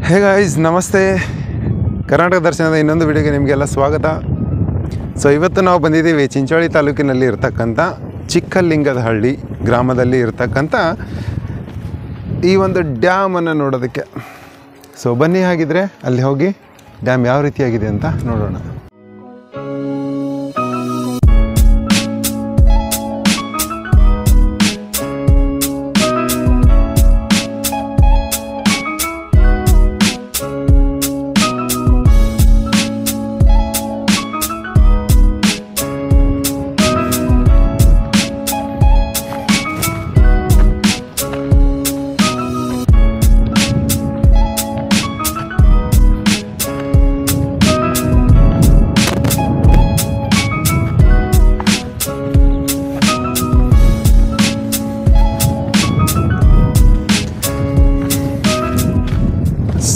Hey guys, ನಮಸ್ತೆ. ಕರ್ನಾಟಕ ದರ್ಶನದ ಇನ್ನೊಂದು ವಿಡಿಯೋಗೆ ನಿಮಗೆಲ್ಲ ಸ್ವಾಗತ. ಸೊ ಇವತ್ತು ನಾವು ಬಂದಿದ್ದೀವಿ ಚಿಂಚೋಳಿ ತಾಲೂಕಿನಲ್ಲಿ ಇರ್ತಕ್ಕಂಥ ಚಿಕ್ಕಲಿಂಗದಹಳ್ಳಿ ಗ್ರಾಮದಲ್ಲಿ ಇರ್ತಕ್ಕಂಥ ಈ ಒಂದು ಡ್ಯಾಮನ್ನು ನೋಡೋದಕ್ಕೆ. ಸೊ ಬನ್ನಿ, ಹಾಗಿದ್ರೆ ಅಲ್ಲಿ ಹೋಗಿ ಡ್ಯಾಮ್ ಯಾವ ರೀತಿಯಾಗಿದೆ ಅಂತ ನೋಡೋಣ.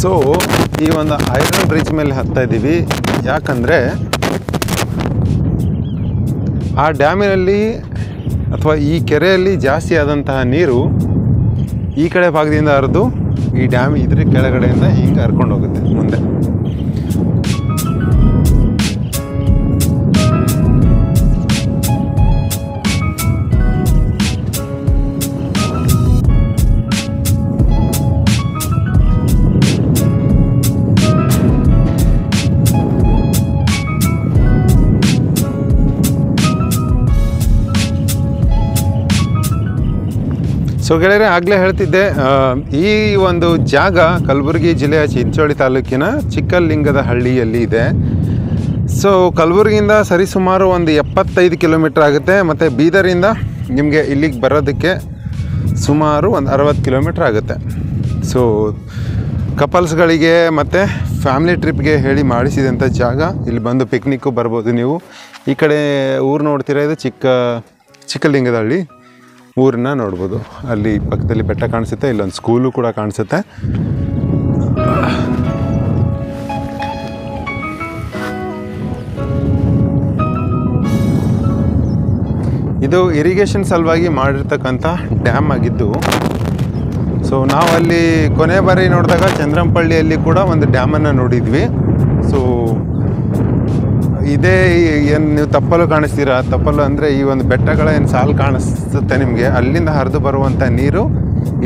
ಸೊ ಈ ಒಂದು ಐರನ್ ಬ್ರಿಡ್ಜ್ ಮೇಲೆ ಹತ್ತಾ ಇದ್ದೀವಿ. ಯಾಕಂದರೆ ಆ ಡ್ಯಾಮಿನಲ್ಲಿ ಅಥವಾ ಈ ಕೆರೆಯಲ್ಲಿ ಜಾಸ್ತಿ ಆದಂತಹ ನೀರು ಈ ಕಡೆ ಭಾಗದಿಂದ ಹರಿದು ಈ ಡ್ಯಾಮ್ ಇದ್ರ ಕೆಳಗಡೆಯಿಂದ ಹಿಂಗೆ ಹರ್ಕೊಂಡು ಹೋಗುತ್ತೆ ಮುಂದೆ. ಸೊ ಗೆಳೆಯರೆ, ಆಗಲೇ ಹೇಳ್ತಿದ್ದೆ, ಈ ಒಂದು ಜಾಗ ಕಲಬುರಗಿ ಜಿಲ್ಲೆಯ ಚಿಂಚೋಳಿ ತಾಲೂಕಿನ ಚಿಕ್ಕಲಿಂಗದಹಳ್ಳಿಯಲ್ಲಿ ಇದೆ. ಸೊ ಕಲಬುರಗಿಯಿಂದ ಸರಿಸುಮಾರು ಒಂದು 75 ಕಿಲೋಮೀಟ್ರ್ ಆಗುತ್ತೆ. ಮತ್ತು ಬೀದರಿಂದ ನಿಮಗೆ ಇಲ್ಲಿಗೆ ಬರೋದಕ್ಕೆ ಸುಮಾರು ಒಂದು 60 ಕಿಲೋಮೀಟ್ರ್ ಆಗುತ್ತೆ. ಸೊ ಕಪಲ್ಸ್ಗಳಿಗೆ ಮತ್ತು ಫ್ಯಾಮಿಲಿ ಟ್ರಿಪ್ಗೆ ಹೇಳಿ ಮಾಡಿಸಿದಂಥ ಜಾಗ. ಇಲ್ಲಿ ಬಂದು ಪಿಕ್ನಿಕ್ಕು ಬರ್ಬೋದು ನೀವು. ಈ ಕಡೆ ಊರು ನೋಡ್ತೀರಾ, ಇದು ಚಿಕ್ಕಲಿಂಗದಹಳ್ಳಿ ಊರನ್ನ ನೋಡ್ಬೋದು. ಅಲ್ಲಿ ಪಕ್ಕದಲ್ಲಿ ಬೆಟ್ಟ ಕಾಣಿಸುತ್ತೆ, ಇಲ್ಲೊಂದು ಸ್ಕೂಲು ಕೂಡ ಕಾಣಿಸುತ್ತೆ. ಇದು ಇರಿಗೇಷನ್ ಸಲುವಾಗಿ ಮಾಡಿರ್ತಕ್ಕಂಥ ಡ್ಯಾಮ್ ಆಗಿದ್ದು, ಸೊ ನಾವು ಅಲ್ಲಿ ಕೊನೆ ಬಾರಿ ನೋಡಿದಾಗ ಚಂದ್ರಂಪಳ್ಳಿಯಲ್ಲಿ ಕೂಡ ಒಂದು ಡ್ಯಾಮನ್ನು ನೋಡಿದ್ವಿ. ಸೊ ಇದೇ ಏನು ನೀವು ತಪ್ಪಲು ಕಾಣಿಸ್ತೀರಾ, ತಪ್ಪಲು ಅಂದರೆ ಈ ಒಂದು ಬೆಟ್ಟಗಳ ಏನು ಸಾಲು ಕಾಣಿಸುತ್ತೆ ನಿಮಗೆ, ಅಲ್ಲಿಂದ ಹರಿದು ಬರುವಂಥ ನೀರು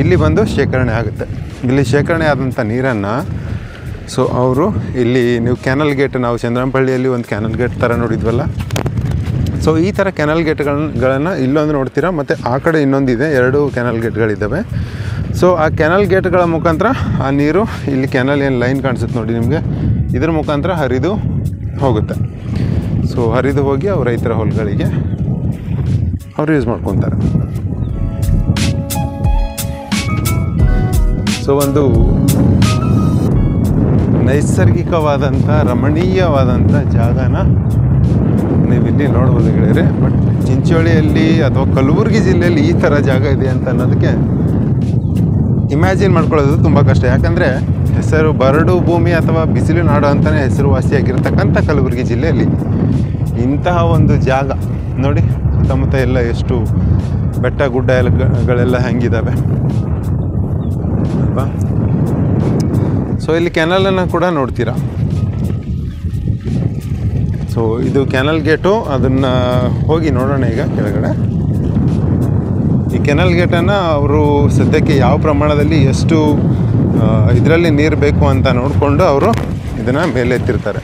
ಇಲ್ಲಿ ಬಂದು ಶೇಖರಣೆ ಆಗುತ್ತೆ. ಇಲ್ಲಿ ಶೇಖರಣೆ ಆದಂಥ ನೀರನ್ನು ಸೊ ಅವರು ಇಲ್ಲಿ ನೀವು ಕ್ಯಾನಲ್ ಗೇಟ್, ನಾವು ಚಂದ್ರಂಪಳ್ಳಿಯಲ್ಲಿ ಒಂದು ಕ್ಯಾನಲ್ ಗೇಟ್ ಥರ ನೋಡಿದ್ವಲ್ಲ, ಸೊ ಈ ಥರ ಕ್ಯಾನಲ್ ಗೇಟ್ಗಳನ್ನು ಇಲ್ಲೊಂದು ನೋಡ್ತೀರಾ, ಮತ್ತು ಆ ಕಡೆ ಇನ್ನೊಂದಿದೆ, 2 ಕ್ಯಾನಲ್ ಗೇಟ್ಗಳಿದ್ದಾವೆ. ಸೊ ಆ ಕ್ಯಾನಲ್ ಗೇಟ್ಗಳ ಮುಖಾಂತರ ಆ ನೀರು ಇಲ್ಲಿ ಕ್ಯಾನಲ್ ಏನು ಲೈನ್ ಕಾಣಿಸುತ್ತೆ ನೋಡಿ ನಿಮಗೆ, ಇದ್ರ ಮುಖಾಂತರ ಹರಿದು ಹೋಗುತ್ತೆ. ಸೊ ಹರಿದು ಹೋಗಿ ಅವ್ರ ರೈತರ ಹೊಲಗಳಿಗೆ ಅವರು ಯೂಸ್ ಮಾಡ್ಕೊತಾರೆ. ಸೊ ಒಂದು ನೈಸರ್ಗಿಕವಾದಂಥ ರಮಣೀಯವಾದಂಥ ಜಾಗನ ನೀವಿಲ್ಲಿ ನೋಡ್ಬೋದು ಗೆಳೆಯರೆ. ಬಟ್ ಚಿಂಚೋಳಿಯಲ್ಲಿ ಅಥವಾ ಕಲಬುರಗಿ ಜಿಲ್ಲೆಯಲ್ಲಿ ಈ ಥರ ಜಾಗ ಇದೆ ಅಂತ ಅನ್ನೋದಕ್ಕೆ ಇಮ್ಯಾಜಿನ್ ಮಾಡ್ಕೊಳ್ಳೋದು ತುಂಬ ಕಷ್ಟ. ಯಾಕಂದರೆ ಹೆಸರು ಬರಡು ಭೂಮಿ ಅಥವಾ ಬಿಸಿಲು ನಾಡು ಅಂತಲೇ ಹೆಸರುವಾಸಿಯಾಗಿರ್ತಕ್ಕಂಥ ಕಲಬುರಗಿ ಜಿಲ್ಲೆಯಲ್ಲಿ ಇಂತಹ ಒಂದು ಜಾಗ ನೋಡಿ, ಸುತ್ತಮುತ್ತ ಎಲ್ಲ ಎಷ್ಟು ಬೆಟ್ಟ ಗುಡ್ಡಗಳೆಲ್ಲ ಹೆಂಗಿದ್ದಾವೆ ಅಲ್ವಾ. ಸೊ ಇಲ್ಲಿ ಕೆನಲನ್ನು ಕೂಡ ನೋಡ್ತೀರಾ. ಸೊ ಇದು ಕೆನಲ್ ಗೇಟು, ಅದನ್ನು ಹೋಗಿ ನೋಡೋಣ ಈಗ ಕೆಳಗಡೆ. ಈ ಕೆನಲ್ ಗೇಟನ್ನು ಅವರು ಸದ್ಯಕ್ಕೆ ಯಾವ ಪ್ರಮಾಣದಲ್ಲಿ ಎಷ್ಟು ಇದರಲ್ಲಿ ನೀರು ಬೇಕು ಅಂತ ನೋಡಿಕೊಂಡು ಅವರು ಇದನ್ನು ಮೇಲೆ ಎತ್ತಿರ್ತಾರೆ.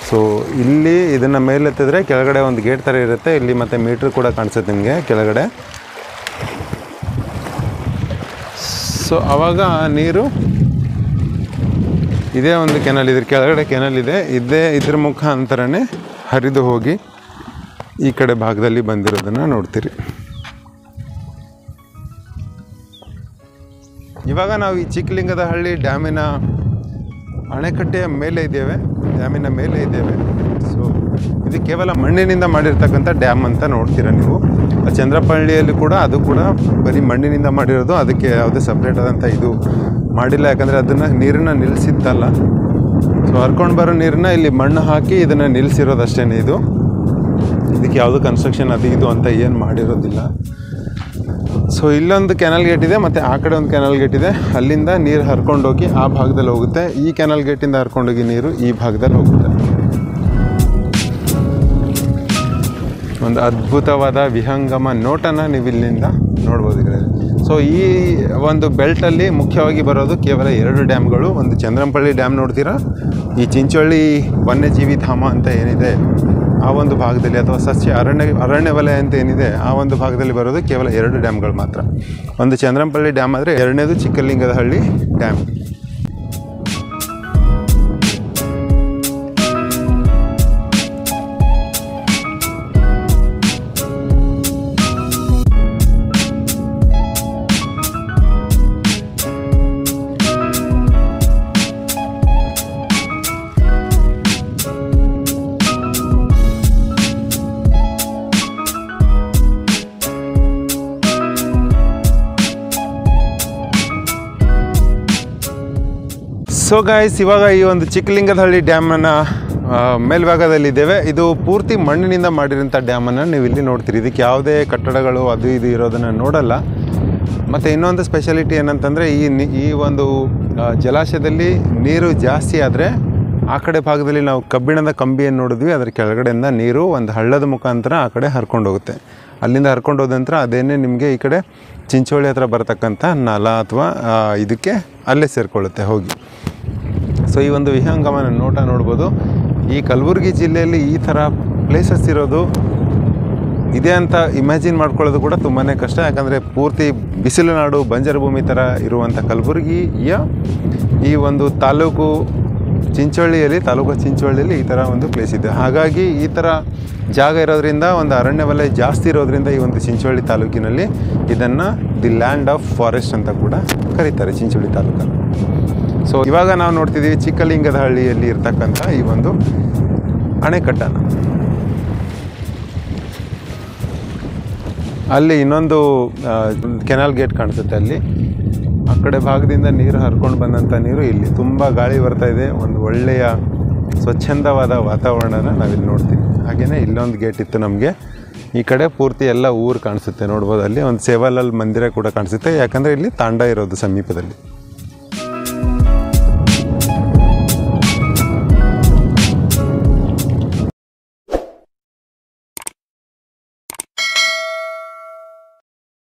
ಸೊ ಇಲ್ಲಿ ಇದನ್ನು ಮೇಲೆತ್ತಿದ್ರೆ ಕೆಳಗಡೆ ಒಂದು ಗೇಟ್ ಥರ ಇರುತ್ತೆ. ಇಲ್ಲಿ ಮತ್ತು ಮೀಟ್ರ್ ಕೂಡ ಕಾಣಿಸುತ್ತೆ ನಿಮಗೆ ಕೆಳಗಡೆ. ಸೊ ಆವಾಗ ನೀರು ಇದೇ ಒಂದು ಕೆನಲ್, ಇದ್ರ ಕೆಳಗಡೆ ಕೆನಲ್ ಇದೆ, ಇದ್ರ ಮುಖಾಂತರನೇ ಹರಿದು ಹೋಗಿ ಈ ಕಡೆ ಭಾಗದಲ್ಲಿ ಬಂದಿರೋದನ್ನು ನೋಡ್ತೀರಿ. ಇವಾಗ ನಾವು ಈ ಚಿಕ್ಕಲಿಂಗದಹಳ್ಳಿ ಡ್ಯಾಮಿನ ಅಣೆಕಟ್ಟೆಯ ಮೇಲೆ ಇದ್ದೇವೆ, ಡ್ಯಾಮಿನ ಮೇಲೆ ಇದ್ದೇವೆ. ಸೊ ಇದು ಕೇವಲ ಮಣ್ಣಿನಿಂದ ಮಾಡಿರ್ತಕ್ಕಂಥ ಡ್ಯಾಮ್ ಅಂತ ನೋಡ್ತೀರಾ ನೀವು. ಚಂದ್ರಪಳ್ಳಿಯಲ್ಲಿ ಕೂಡ ಅದು ಕೂಡ ಬರೀ ಮಣ್ಣಿನಿಂದ ಮಾಡಿರೋದು, ಅದಕ್ಕೆ ಯಾವುದೇ ಸಪ್ರೇಟ್ ಆದಂಥ ಇದು ಮಾಡಿಲ್ಲ. ಯಾಕಂದರೆ ಅದನ್ನು ನೀರನ್ನು ನಿಲ್ಲಿಸಿತ್ತಲ್ಲ, ಸೊ ಹರ್ಕೊಂಡು ಬರೋ ನೀರನ್ನ ಇಲ್ಲಿ ಮಣ್ಣು ಹಾಕಿ ಇದನ್ನು ನಿಲ್ಲಿಸಿರೋದಷ್ಟೇ. ಇದು ಇದಕ್ಕೆ ಯಾವುದೋ ಕನ್ಸ್ಟ್ರಕ್ಷನ್ ಅದು ಇದು ಅಂತ ಏನು ಮಾಡಿರೋದಿಲ್ಲ. ಸೊ ಇಲ್ಲೊಂದು ಕೆನಲ್ ಗೇಟ್ ಇದೆ ಮತ್ತು ಆ ಕಡೆ ಒಂದು ಕೆನಲ್ ಗೇಟ್ ಇದೆ. ಅಲ್ಲಿಂದ ನೀರು ಹರ್ಕೊಂಡೋಗಿ ಆ ಭಾಗದಲ್ಲಿ ಹೋಗುತ್ತೆ. ಈ ಕೆನಲ್ ಗೇಟಿಂದ ಹರ್ಕೊಂಡೋಗಿ ನೀರು ಈ ಭಾಗದಲ್ಲಿ ಹೋಗುತ್ತೆ. ಒಂದು ಅದ್ಭುತವಾದ ವಿಹಂಗಮ ನೋಟನ ನೀವು ಇಲ್ಲಿಂದ ನೋಡ್ಬೋದು. ಸೊ ಈ ಒಂದು ಬೆಲ್ಟಲ್ಲಿ ಮುಖ್ಯವಾಗಿ ಬರೋದು ಕೇವಲ 2 ಡ್ಯಾಮ್ಗಳು. ಒಂದು ಚಂದ್ರಂಪಳ್ಳಿ ಡ್ಯಾಮ್ ನೋಡ್ತೀರಾ, ಈ ಚಿಂಚೋಳಿ ವನ್ಯಜೀವಿ ಧಾಮ ಅಂತ ಏನಿದೆ ಆ ಒಂದು ಭಾಗದಲ್ಲಿ, ಅಥವಾ ಸಸ್ಯ ಅರಣ್ಯ ವಲಯ ಅಂತ ಏನಿದೆ ಆ ಒಂದು ಭಾಗದಲ್ಲಿ ಬರೋದು ಕೇವಲ 2 ಡ್ಯಾಮ್ಗಳು ಮಾತ್ರ. ಒಂದು ಚಂದ್ರಂಪಳ್ಳಿ ಡ್ಯಾಮ್ ಆದರೆ ಎರಡನೇದು ಚಿಕ್ಕಲಿಂಗದಹಳ್ಳಿ ಡ್ಯಾಮ್. ಸೊ ಗಾಯ್ಸ್, ಇವಾಗ ಈ ಒಂದು ಚಿಕ್ಕಲಿಂಗದಹಳ್ಳಿ ಡ್ಯಾಮನ್ನು ಮೇಲ್ಭಾಗದಲ್ಲಿದ್ದೇವೆ. ಇದು ಪೂರ್ತಿ ಮಣ್ಣಿನಿಂದ ಮಾಡಿರೋಂಥ ಡ್ಯಾಮನ್ನು ನೀವು ಇಲ್ಲಿ ನೋಡ್ತೀರಿ. ಇದಕ್ಕೆ ಯಾವುದೇ ಕಟ್ಟಡಗಳು ಅದು ಇದು ಇರೋದನ್ನು ನೋಡಲ್ಲ. ಮತ್ತು ಇನ್ನೊಂದು ಸ್ಪೆಷಾಲಿಟಿ ಏನಂತಂದರೆ ಈ ಒಂದು ಜಲಾಶಯದಲ್ಲಿ ನೀರು ಜಾಸ್ತಿ ಆದರೆ ಆ ಕಡೆ ಭಾಗದಲ್ಲಿ ನಾವು ಕಬ್ಬಿಣದ ಕಂಬಿಯನ್ನು ನೋಡಿದ್ವಿ, ಅದರ ಕೆಳಗಡೆಯಿಂದ ನೀರು ಒಂದು ಹಳ್ಳದ ಮುಖಾಂತರ ಆ ಕಡೆ ಹರ್ಕೊಂಡು ಹೋಗುತ್ತೆ. ಅಲ್ಲಿಂದ ಹರ್ಕೊಂಡು ಹೋದ ನಂತರ ಅದೇನೇ ನಿಮಗೆ ಈ ಕಡೆ ಚಿಂಚೋಳಿ ಹತ್ರ ಬರತಕ್ಕಂಥ ನಾಲ ಅಥವಾ ಇದಕ್ಕೆ ಅಲ್ಲೇ ಸೇರಿಕೊಳ್ಳುತ್ತೆ ಹೋಗಿ. ಸೊ ಈ ಒಂದು ವಿಹಂಗಮನ ನೋಟ ನೋಡ್ಬೋದು. ಈ ಕಲಬುರಗಿ ಜಿಲ್ಲೆಯಲ್ಲಿ ಈ ಥರ ಪ್ಲೇಸಸ್ ಇರೋದು ಇದೆ ಅಂತ ಇಮ್ಯಾಜಿನ್ ಮಾಡ್ಕೊಳ್ಳೋದು ಕೂಡ ತುಂಬಾ ಕಷ್ಟ. ಯಾಕಂದರೆ ಪೂರ್ತಿ ಬಿಸಿಲು ನಾಡು, ಬಂಜರು ಭೂಮಿ ಥರ ಇರುವಂಥ ಕಲಬುರಗಿಯ ಈ ಒಂದು ತಾಲೂಕು ಚಿಂಚೋಳಿಯಲ್ಲಿ ಈ ಥರ ಒಂದು ಪ್ಲೇಸ್ ಇದೆ. ಹಾಗಾಗಿ ಈ ಥರ ಜಾಗ ಇರೋದ್ರಿಂದ, ಒಂದು ಅರಣ್ಯ ವಲಯ ಜಾಸ್ತಿ ಇರೋದ್ರಿಂದ ಈ ಒಂದು ಚಿಂಚೋಳಿ ತಾಲೂಕಿನಲ್ಲಿ ಇದನ್ನು ದಿ ಲ್ಯಾಂಡ್ ಆಫ್ ಫಾರೆಸ್ಟ್ ಅಂತ ಕೂಡ ಕರೀತಾರೆ, ಚಿಂಚೋಳಿ ತಾಲೂಕನ್ನು. ಸೊ ಇವಾಗ ನಾವು ನೋಡ್ತಿದ್ದೀವಿ ಚಿಕ್ಕಲಿಂಗದಹಳ್ಳಿಯಲ್ಲಿ ಇರ್ತಕ್ಕಂಥ ಈ ಒಂದು ಅಣೆಕಟ್ಟನ್ನು. ಅಲ್ಲಿ ಇನ್ನೊಂದು ಕೆನಾಲ್ ಗೇಟ್ ಕಾಣಿಸುತ್ತೆ. ಅಲ್ಲಿ ಆ ಕಡೆ ಭಾಗದಿಂದ ನೀರು ಹರ್ಕೊಂಡು ಬಂದಂಥ ನೀರು ಇಲ್ಲಿ ತುಂಬ ಗಾಳಿ ಬರ್ತಾಯಿದೆ. ಒಂದು ಒಳ್ಳೆಯ ಸ್ವಚ್ಛಂದವಾದ ವಾತಾವರಣನ ನಾವಿಲ್ಲಿ ನೋಡ್ತೀವಿ. ಹಾಗೆಯೇ ಇಲ್ಲೊಂದು ಗೇಟ್ ಇತ್ತು ನಮಗೆ. ಈ ಕಡೆ ಪೂರ್ತಿ ಎಲ್ಲ ಊರು ಕಾಣಿಸುತ್ತೆ, ನೋಡ್ಬೋದು. ಅಲ್ಲಿ ಒಂದು ಸೇವಾಲಾಲ್ ಮಂದಿರ ಕೂಡ ಕಾಣಿಸುತ್ತೆ, ಯಾಕಂದರೆ ಇಲ್ಲಿ ತಾಂಡ ಇರೋದು ಸಮೀಪದಲ್ಲಿ.